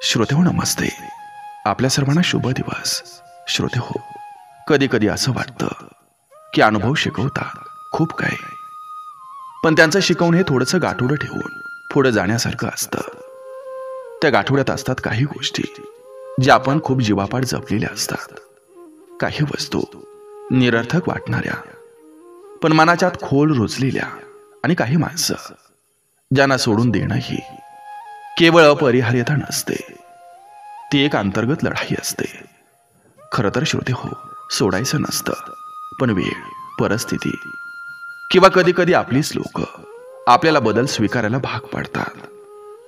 श्रोते हो, नमस्ते. आपल्या सर्वांना शुभ दिवस. श्रोते हो, कधी कधी असं वाटतं की अनुभव शिकवतात खूप काही, पण त्यांचं शिकवण हे थोडंसं गाठोडं ठेवून पुढे जाण्यासारखं असतं. त्या गाठोड्यात असतात काही गोष्टी ज्या आपण खूप जीवापाड जपलेल्या असतात, काही वस्तू निरर्थक वाटणाऱ्या पण मनाच्या आत खोल रुजलेल्या, आणि काही माणसं ज्यांना सोडून देणं ही केवळ अपरिहार्यता नसते, ती एक अंतर्गत लढाई असते. खरं तर श्रोते हो, सोडायचं नसतं, पण वेळ, परिस्थिती किंवा कधी कधी आपलीच लोक आपल्याला बदल स्वीकारायला भाग पाडतात,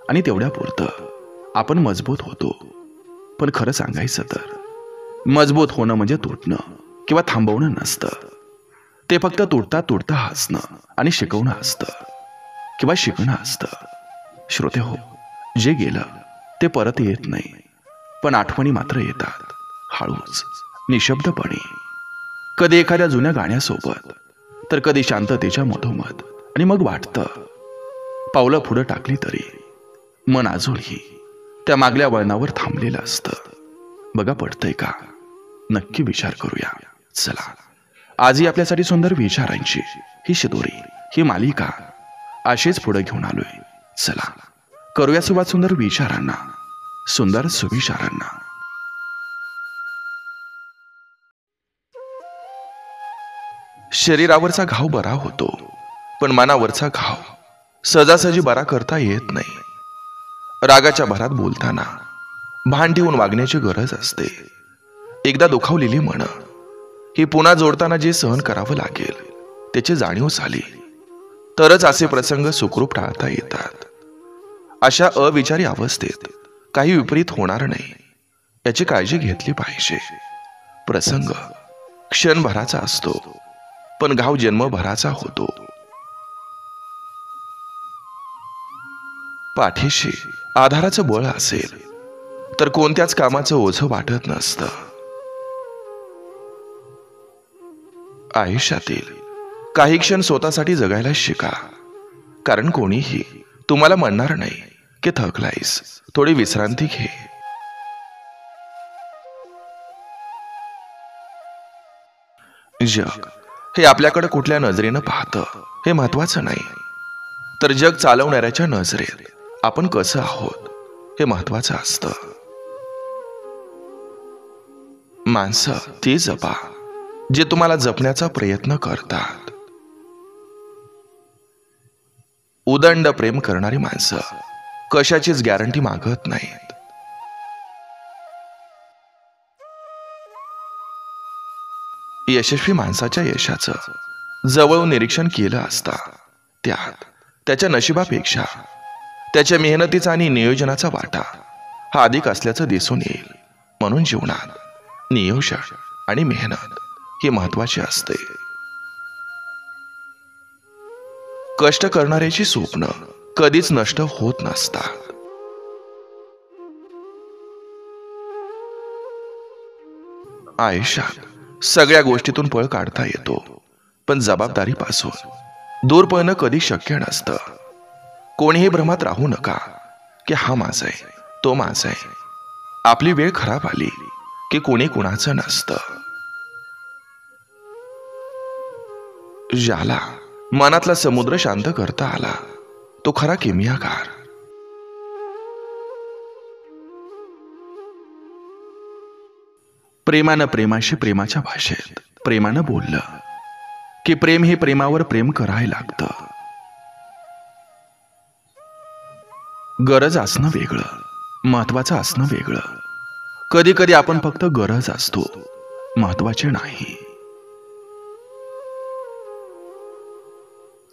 आणि तेवढ्या पुरतं आपण मजबूत होतो. पण खरं सांगायचं तर मजबूत होणं म्हणजे तुटणं किंवा थांबवणं नसतं. ते फक्त तुटता तुटता हसणं आणि शिकवणं असतं, किंवा शिकणं असतं. श्रोते हो, जे गेलं ते परत येत नाही, पण आठवणी मात्र येतात, हळूच, निशब्दपणे. कधी एखाद्या जुन्या गाण्यासोबत, तर कधी शांततेच्या मधोमध. आणि मग वाटतं पावलं पुढं टाकली तरी मन अजूनही त्या मागल्या वळणावर थांबलेलं असतं. बघा, पडतंय का? नक्की विचार करूया. चला, आजही आपल्यासाठी सुंदर विचारांची ही शिदोरी, ही मालिका अशीच पुढे घेऊन आलोय. चला, करूया सुरुवात सुंदर विचारांना, सुंदर सुविचारांना. शरीरावरचा घाव बरा होतो, पण मनावरचा घाव सहजासहजी बरा करता येत नाही. रागाच्या भरात बोलताना भान ठेवून वागण्याची गरज असते. एकदा दुखावलेली मन ही पुन्हा जोडताना जे सहन करावं लागेल त्याची जाणीव झाली तरच असे प्रसंग सुखरूप टाळता येतात. अशा अविचारी अवस्थेत काही विपरीत होणार नाही याची काळजी घेतली पाहिजे. प्रसंग क्षणभराचा असतो, पण घाव जन्मभराचा होतो. पाठीशी आधाराचं बळ असेल तर कोणत्याच कामाचं ओझं वाटत नसतं. आयुष्यातील काही क्षण स्वतःसाठी जगायला शिका, कारण कोणीही तुम्हाला म्हणणार नाही की थकलायस, थोडी विश्रांती घे. जग हे आपल्याकडे कुठल्या नजरेनं पाहतं हे महत्वाचं नाही, तर जग चालवणाऱ्याच्या नजरेत आपण कसं आहोत हे महत्वाचं असतं. माणसं ती जपा जे तुम्हाला जपण्याचा प्रयत्न करतात. उदंड प्रेम करणारी माणसं कशाचीच गॅरंटी मागत नाहीत. यशस्वी माणसाच्या यशाचं जवळून निरीक्षण केलं असता त्यात त्याच्या नशिबापेक्षा त्याच्या मेहनतीचा आणि नियोजनाचा वाटा हा अधिक असल्याचं दिसून येईल. म्हणून जीवनात नियोजन आणि मेहनत ही महत्वाची असते. कष्ट करणाऱ्याची स्वप्न कधीच नष्ट होत नसतात. आयुष्यात सगळ्या गोष्टीतून पळ काढता येतो, पण जबाबदारीपासून दूर पळणं कधी शक्य नसतं. कोणीही भ्रमात राहू नका की हा माझा आहे, तो माझा आहे. आपली वेळ खराब आली की कोणी कुणाचं नसतं. ज्याला मनातला समुद्र शांत करता आला तो खरा किमयागार. प्रेमानं प्रेमाशी प्रेमाच्या भाषेत प्रेमानं बोललं की प्रेम हे प्रेमावर प्रेम करायला लागतं. गरज असणं वेगळं, महत्वाचं असणं वेगळं. कधी कधी आपण फक्त गरज असतो, महत्वाचे नाही.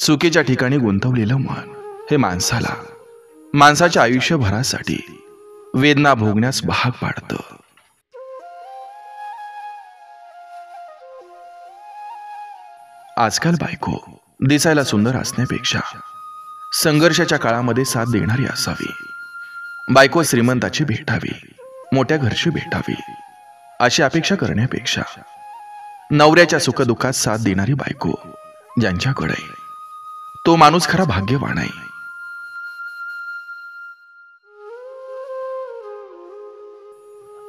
चुकीच्या ठिकाणी गुंतवलेलं मन हे माणसाच्या आयुष्यभरासाठी वेदना भोगण्यास भाग पाडतं. आजकाल बायको दिसायला सुंदर असण्यापेक्षा संघर्षाच्या काळामध्ये साथ देणारी असावी. बायको श्रीमंताची भेटावी, मोठ्या घरची भेटावी अशी अपेक्षा करण्यापेक्षा नवऱ्याच्या सुखदुःखात साथ देणारी बायको ज्यांच्याकडे तो माणूस खरा भाग्यवान आहे.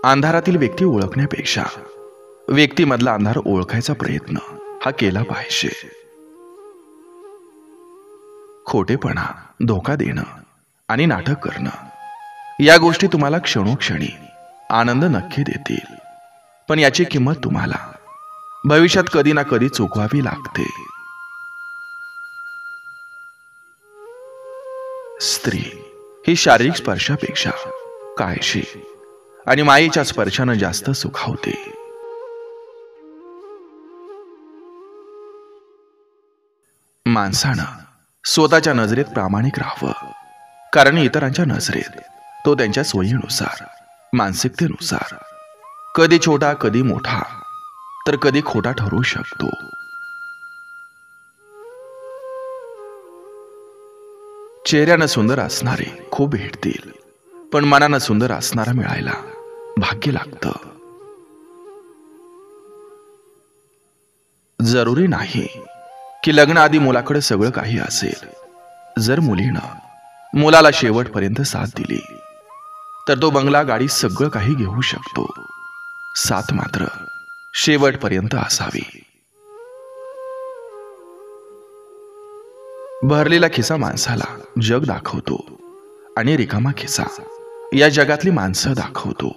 अंधारातील व्यक्ती ओळखण्यापेक्षा व्यक्तीमधला अंधार ओळखायचा प्रयत्न हा केला पाहिजे. खोटेपणा, धोका देणं आणि नाटक करणं या गोष्टी तुम्हाला क्षणोक्षणी आनंद नक्की देतील, पण याची किंमत तुम्हाला भविष्यात कधी ना कधी चुकवावी लागते. स्त्री ही शारीरिक स्पर्शापेक्षा काळजी आणि मायेच्या स्पर्शानं जास्त सुखावते. माणसानं स्वतःच्या नजरेत प्रामाणिक राहावं, कारण इतरांच्या नजरेत तो त्यांच्या सोयीनुसार, मानसिकतेनुसार कधी छोटा, कधी मोठा, तर कधी खोटा ठरू शकतो. चेहऱ्यानं सुंदर असणारे खूप भेटतील, पण मनानं सुंदर असणारा मिळायला भाग्य लागतं. जरुरी नाही की लग्नाआधी मुलाकडे सगळं काही असेल. जर मुलीनं मुलाला शेवटपर्यंत साथ दिली तर तो बंगला, गाडी सगळं काही घेऊ शकतो. साथ मात्र शेवटपर्यंत असावी. भरलेला खिसा माणसाला जग दाखवतो आणि रिकामा खिसा या जगातली माणसं दाखवतो.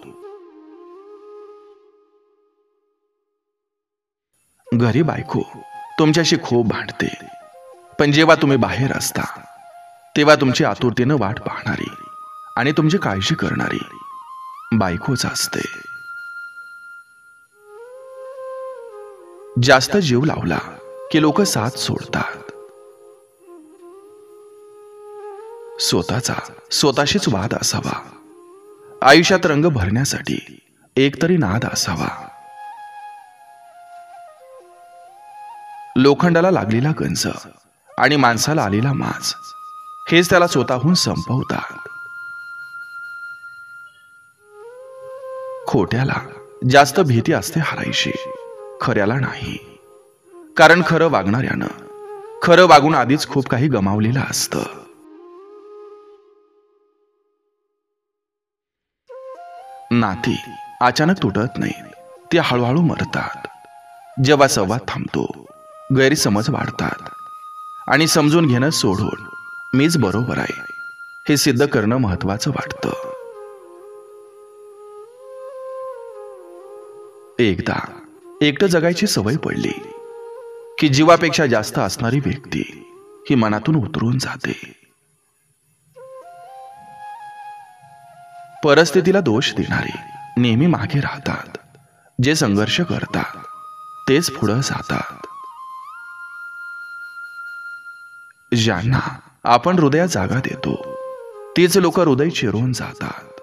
घरी बायको तुमच्याशी खूप भांडते, पण जेव्हा तुम्ही बाहेर असता तेव्हा तुमची आतुरतेनं वाट पाहणारी आणि तुमची काळजी करणारी बायकोच असते. जास्त जीव लावला की लोक साथ सोडतात. स्वतःशीच वाद असावा. आयुष्यात रंग भरण्यासाठी एकतरी नाद असावा. लोखंडाला लागलेला गंज आणि माणसाला आलेला माज हेच त्याला स्वतःहून संपवतात. खोट्याला जास्त भीती असते हारायची, खऱ्याला नाही. कारण खरं वागणाऱ्यानं खरं वागून आधीच खूप काही गमावलेलं असतं. नाती अचानक तुटत नाही, ती हळूहळू मरतात. जेव्हा संवाद थांबतो, गैरसमज वाढतात आणि समजून घेणं सोडून मीच बरोबर आहे हे सिद्ध करणं महत्वाचं वाटतं. एकदा एकटं जगायची सवय पडली की जीवापेक्षा जास्त असणारी व्यक्ती ही मनातून उतरून जाते. परिस्थितीला दोष देणारे नेहमी मागे राहतात. जे संघर्ष करतात तेच पुढे जातात. ज्यांना आपण हृदयात जागा देतो तीच लोक हृदय चिरून जातात.